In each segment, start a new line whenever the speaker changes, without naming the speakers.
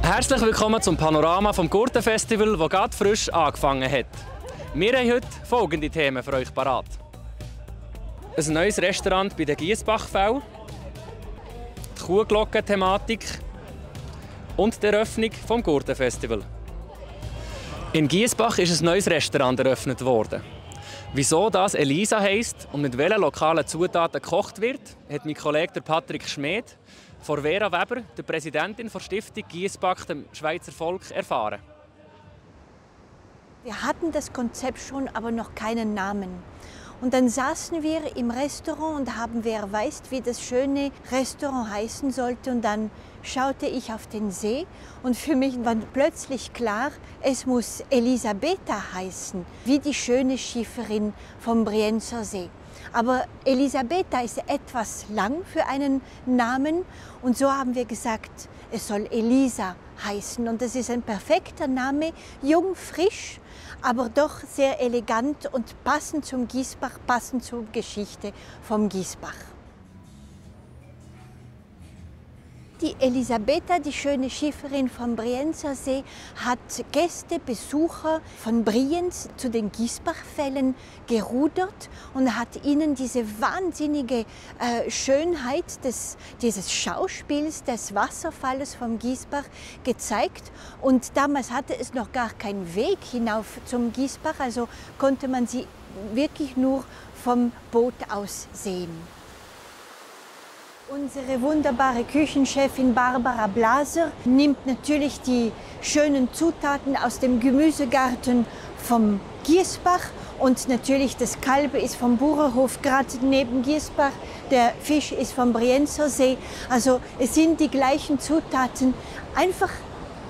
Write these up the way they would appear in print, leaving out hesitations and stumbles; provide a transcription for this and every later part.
Herzlich willkommen zum Panorama vom Gurtenfestival, das gerade frisch angefangen hat. Wir haben heute folgende Themen für euch parat: ein neues Restaurant bei den Giessbachfällen, die Kuhglockenthematik und die Eröffnung vom Gurtenfestival. In Giessbach ist ein neues Restaurant eröffnet worden. Wieso das Elisa heisst und mit welchen lokalen Zutaten gekocht wird, hat mein Kollege Patrick Schmid von Vera Weber, der Präsidentin der Stiftung Giessbach, dem Schweizer Volk, erfahren.
Wir hatten das Konzept schon, aber noch keinen Namen. Und dann saßen wir im Restaurant und haben, wer weiß, wie das schöne Restaurant heißen sollte. Und dann schaute ich auf den See und für mich war plötzlich klar, es muss Elisabetta heißen, wie die schöne Schifferin vom Brienzer See. Aber Elisabetta ist etwas lang für einen Namen und so haben wir gesagt, es soll Elisa heißen. Und das ist ein perfekter Name, jung, frisch, aber doch sehr elegant und passend zum Giessbach, passend zur Geschichte vom Giessbach. Die Elisabetta, die schöne Schifferin vom Brienzer See, hat Gäste, Besucher von Brienz zu den Giessbachfällen gerudert und hat ihnen diese wahnsinnige Schönheit dieses Schauspiels des Wasserfalles vom Giessbach gezeigt. Und damals hatte es noch gar keinen Weg hinauf zum Giessbach, also konnte man sie wirklich nur vom Boot aus sehen. Unsere wunderbare Küchenchefin Barbara Blaser nimmt natürlich die schönen Zutaten aus dem Gemüsegarten vom Giessbach und natürlich das Kalb ist vom Bauernhof gerade neben Giessbach, der Fisch ist vom Brienzer See. Also es sind die gleichen Zutaten, einfach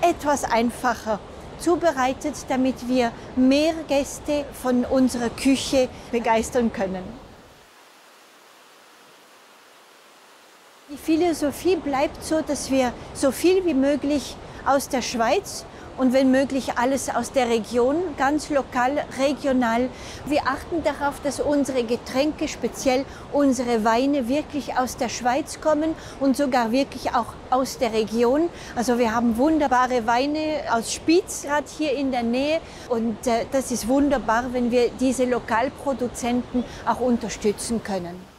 etwas einfacher zubereitet, damit wir mehr Gäste von unserer Küche begeistern können. Die Philosophie bleibt so, dass wir so viel wie möglich aus der Schweiz und wenn möglich alles aus der Region, ganz lokal, regional. Wir achten darauf, dass unsere Getränke, speziell unsere Weine, wirklich aus der Schweiz kommen und sogar wirklich auch aus der Region. Also wir haben wunderbare Weine aus Spiez, gerade hier in der Nähe. Und das ist wunderbar, wenn wir diese Lokalproduzenten auch unterstützen können.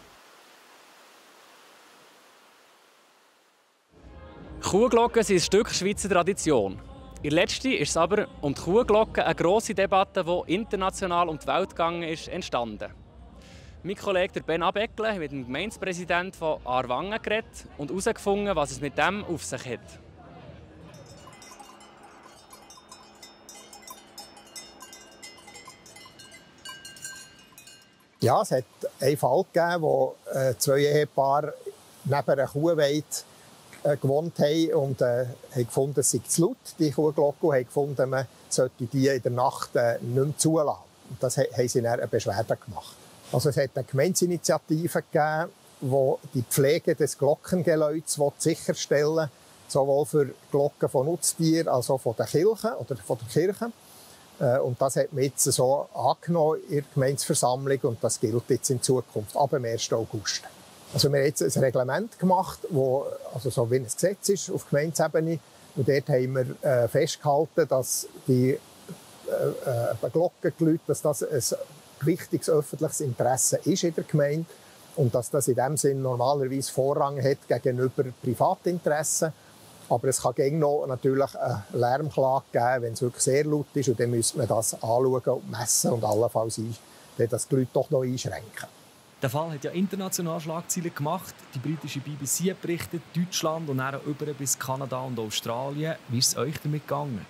Kuhglocken sind ein Stück Schweizer Tradition. In der letzten ist es aber um die Kuhglocke eine grosse Debatte, die international um die Welt gegangen ist, entstanden. Mein Kollege Ben Abeckle hat mit dem Gemeindepräsidenten von Aarwangen geredet und herausgefunden, was es mit dem auf sich hat.
Ja, es hat einen Fall gegeben, wo zwei Ehepaare neben einer Kuhweide gewohnt haben und haben gefunden, es sei zu laut, die Kuhglocke, und haben gefunden, man sollte die in der Nacht nicht mehr zulassen. Und das haben sie dann eine Beschwerde gemacht. Also es hat eine Gemeindeinitiative gegeben, die die Pflege des Glockengeläuts sicherstellen will, sowohl für Glocken von Nutztieren als auch von der Kirche oder von der Kirche. Und das hat man jetzt so angenommen in der Gemeindeversammlung und das gilt jetzt in Zukunft, ab dem 1. August. Also wir haben jetzt ein Reglement gemacht, also so wie ein Gesetz ist auf Gemeindeebene. Und dort haben wir festgehalten, dass die Glockengeläute, dass das ein wichtiges öffentliches Interesse ist in der Gemeinde und dass das in dem Sinn normalerweise Vorrang hat gegenüber Privatinteressen. Aber es kann gegen noch natürlich eine Lärmklage geben, wenn es wirklich sehr laut ist. Und dann müsste man das anschauen und messen und allenfalls das die Leute doch noch einschränken.
Der Fall hat ja international Schlagzeilen gemacht. Die britische BBC hat berichtet, Deutschland und dann über bis Kanada und Australien. Wie ist es euch damit gegangen?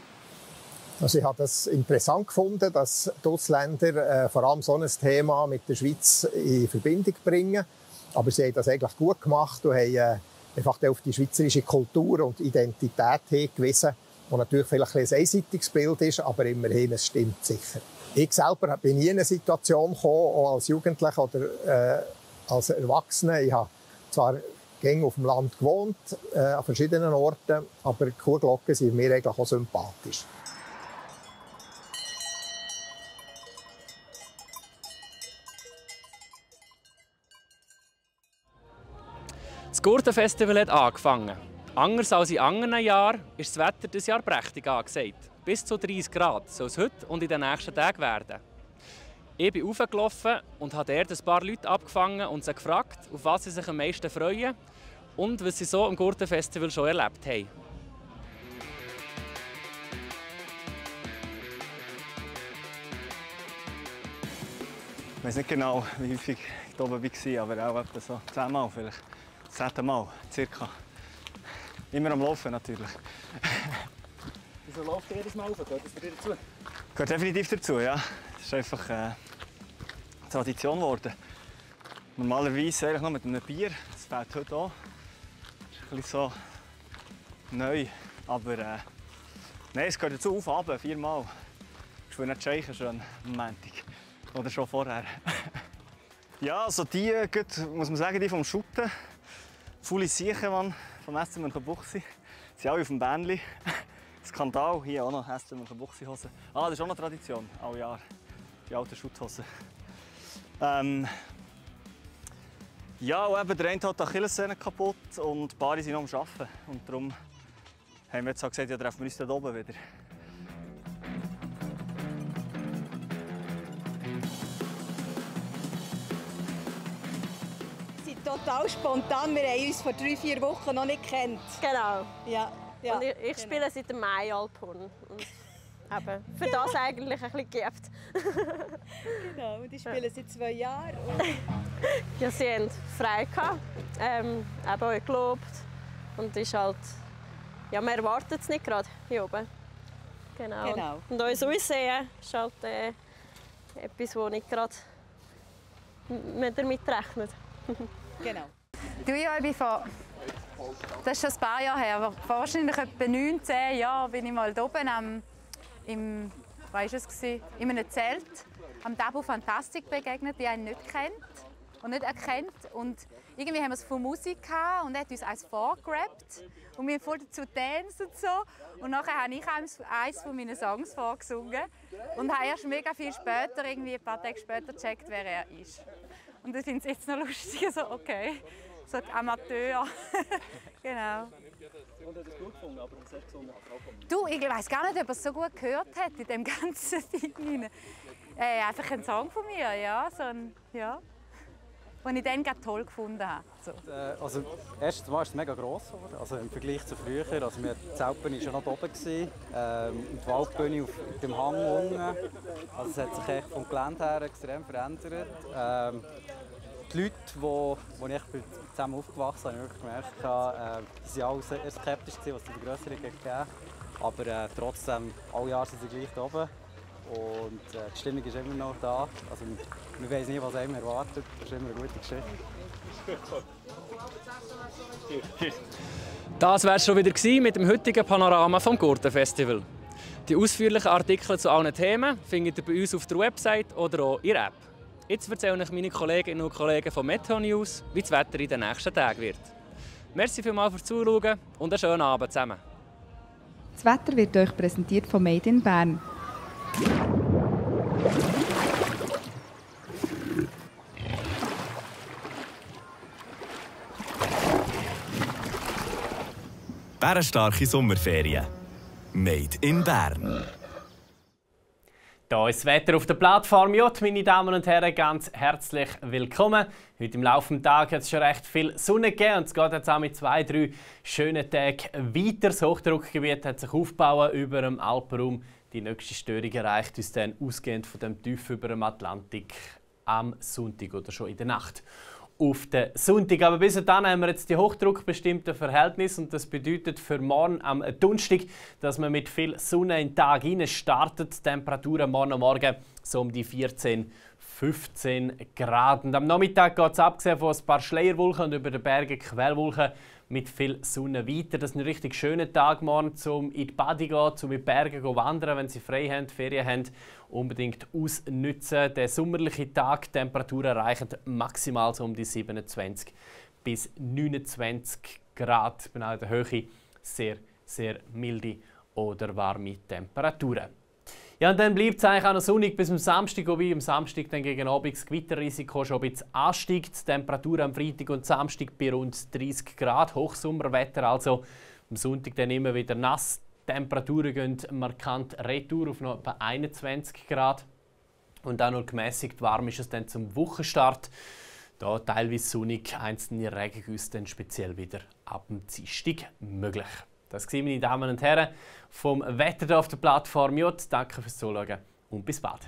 Also ich habe es interessant gefunden, dass die Ausländer vor allem so ein Thema mit der Schweiz in Verbindung bringen. Aber sie haben das eigentlich gut gemacht und haben einfach auf die schweizerische Kultur und Identität hingewiesen, die natürlich vielleicht ein einseitiges Bild ist, aber immerhin, es stimmt sicher. Ich selber bin nie in eine Situation gekommen, auch als Jugendlicher oder als Erwachsener. Ich habe zwar gängig auf dem Land gewohnt, an verschiedenen Orten, aber die Kuhglocken sind mir eigentlich auch sympathisch.
Das Gurtenfestival hat angefangen. Anders als in anderen Jahren ist das Wetter dieses Jahr prächtig angesagt. Bis zu 30 Grad soll es heute und in den nächsten Tagen werden. Ich bin raufgelaufen und habe dort ein paar Leute abgefangen und sie gefragt, auf was sie sich am meisten freuen und was sie so am Gurtenfestival schon erlebt haben.
Ich weiß nicht genau, wie häufig ich hier oben war, aber auch etwa so 10 Mal, vielleicht 10 Mal, circa. Immer am Laufen natürlich.
Wieso läuft ihr jedes Mal rauf? Gehört das dir dazu?
Gehört definitiv dazu, ja. Das ist einfach Tradition geworden. Normalerweise eigentlich noch mit einem Bier. Das fehlt heute auch. Das ist ein bisschen so neu. Aber nein, es gehört dazu, auf, runter, 4 Mal. Ich will nicht scheichen schon am Montag. Oder schon vorher. Ja, also die, muss man sagen, die vom Schutten. Faule Siechen vom SC Münchenbuchsee. Sie sind alle auf dem Bändli. Skandal, hier auch noch SC Münchenbuchsee-Hosen. Das ist auch eine Tradition, alle Jahre. Die alten Schutthosen. Ja, und eben, der eine hat die Achillessehne kaputt und die Paare sind noch am Arbeiten. Und darum haben wir jetzt gesagt, ja, treffen wir uns dort oben wieder.
Total spontan. Wir haben uns vor 3-4 Wochen noch nicht gekannt.
Genau.
Ja.
Und ich spiele seit dem Mai Alphorn. Eben, für das eigentlich ein bisschen geübt.
Genau, und die spielen seit 2 Jahren.
Ja, sie haben frei gehabt, eben auch gelobt. Und ist halt, ja, man erwartet es nicht gerade hier oben. Genau. Und uns aussehen ist halt etwas, wo nicht gerade damit rechnet.
Genau.
Du, ja, das ist schon ein paar Jahre her, aber wahrscheinlich etwa 19 Jahre bin ich mal hier oben in einem Zelt am Tabu Fantastic begegnet, die einen nicht kennt und nicht erkennt. Und irgendwie haben wir es von Musik gehabt und er hat uns eins vorgerappt und wir haben voll dazu getanzt und so. Und nachher habe ich eins von meinen Songs vorgesungen und habe erst mega viel später, irgendwie ein paar Tage später, gecheckt, wer er ist. Und ich finde es jetzt noch lustig, so okay, so Amateur. Genau.
Und hat es gut gefunden, aber was hast du gesungen?
Du, ich weiß gar nicht, ob er es so gut gehört hat in dem ganzen Ding. Einfach ein Song von mir, ja, so ein, ja, den ich dann gerade toll gefunden habe. So.
Also, erstens mal ist es mega gross geworden, also im Vergleich zu früher. Also die Zeltbühne war schon noch oben, und die Waldbühne auf dem Hang unten. Also es hat sich echt vom Gelände her extrem verändert. Die Leute, die ich zusammen aufgewachsen bin, habe ich wirklich gemerkt, die waren alle sehr skeptisch, was es die Vergrösserung gegeben. Aber trotzdem, alle Jahre sind sie gleich oben. Und die Stimmung ist immer noch da. Also, man weiss nie, was einem erwartet. Das ist immer eine gute Geschichte.
Das war es schon wieder mit dem heutigen Panorama vom Gurtenfestival. Die ausführlichen Artikel zu allen Themen findet ihr bei uns auf der Website oder auch in der App. Jetzt erzählen euch meine Kolleginnen und Kollegen von Meteo News, wie das Wetter in den nächsten Tagen wird. Merci vielmals fürs Zuschauen und einen schönen Abend zusammen.
Das Wetter wird euch präsentiert von Made in Bern.
Bärenstarke Sommerferien. Made in Bern.
Hier ist das Wetter auf der Plattform J, meine Damen und Herren, ganz herzlich willkommen. Heute im Laufe des Tages hat es schon recht viel Sonne gegeben und es geht jetzt auch mit 2-3 schönen Tagen weiter. Das Hochdruckgebiet hat sich aufgebaut über dem Alpenraum. Die nächste Störung erreicht uns dann ausgehend von dem Tief über dem Atlantik am Sonntag oder schon in der Nacht auf den Sonntag. Aber bis dahin haben wir jetzt die hochdruckbestimmten Verhältnisse und das bedeutet für morgen am Donnerstag, dass man mit viel Sonne in den Tag hinein startet. Die Temperaturen morgen so um die 14, 15 Grad. Und am Nachmittag geht es abgesehen von ein paar Schleierwolken und über den Bergen Quellwolken mit viel Sonne weiter. Das ist ein richtig schöner Tag morgen, um in die Badi zu gehen, um in die Berge zu wandern, wenn Sie frei haben, Ferien haben. Unbedingt ausnutzen. Der sommerliche Tag, die Temperaturen erreichen maximal so um die 27 bis 29 Grad. Auch in der Höhe sehr, sehr milde oder warme Temperaturen. Ja, und dann bleibt es eigentlich auch noch sonnig bis am Samstag, wobei am Samstag dann gegen Abend das Gewitterrisiko schon ein bisschen ansteigt. Die Temperatur am Freitag und Samstag bei rund 30 Grad, Hochsommerwetter also. Am Sonntag dann immer wieder nass. Die Temperaturen gehen markant retour auf noch etwa 21 Grad. Und auch noch gemäßigt warm ist es dann zum Wochenstart. Da teilweise sonnig, einzelne Regengüsse dann speziell wieder ab dem Dienstag möglich. Das waren, meine Damen und Herren, vom Wetter auf der Plattform J. Danke fürs Zuschauen und bis bald.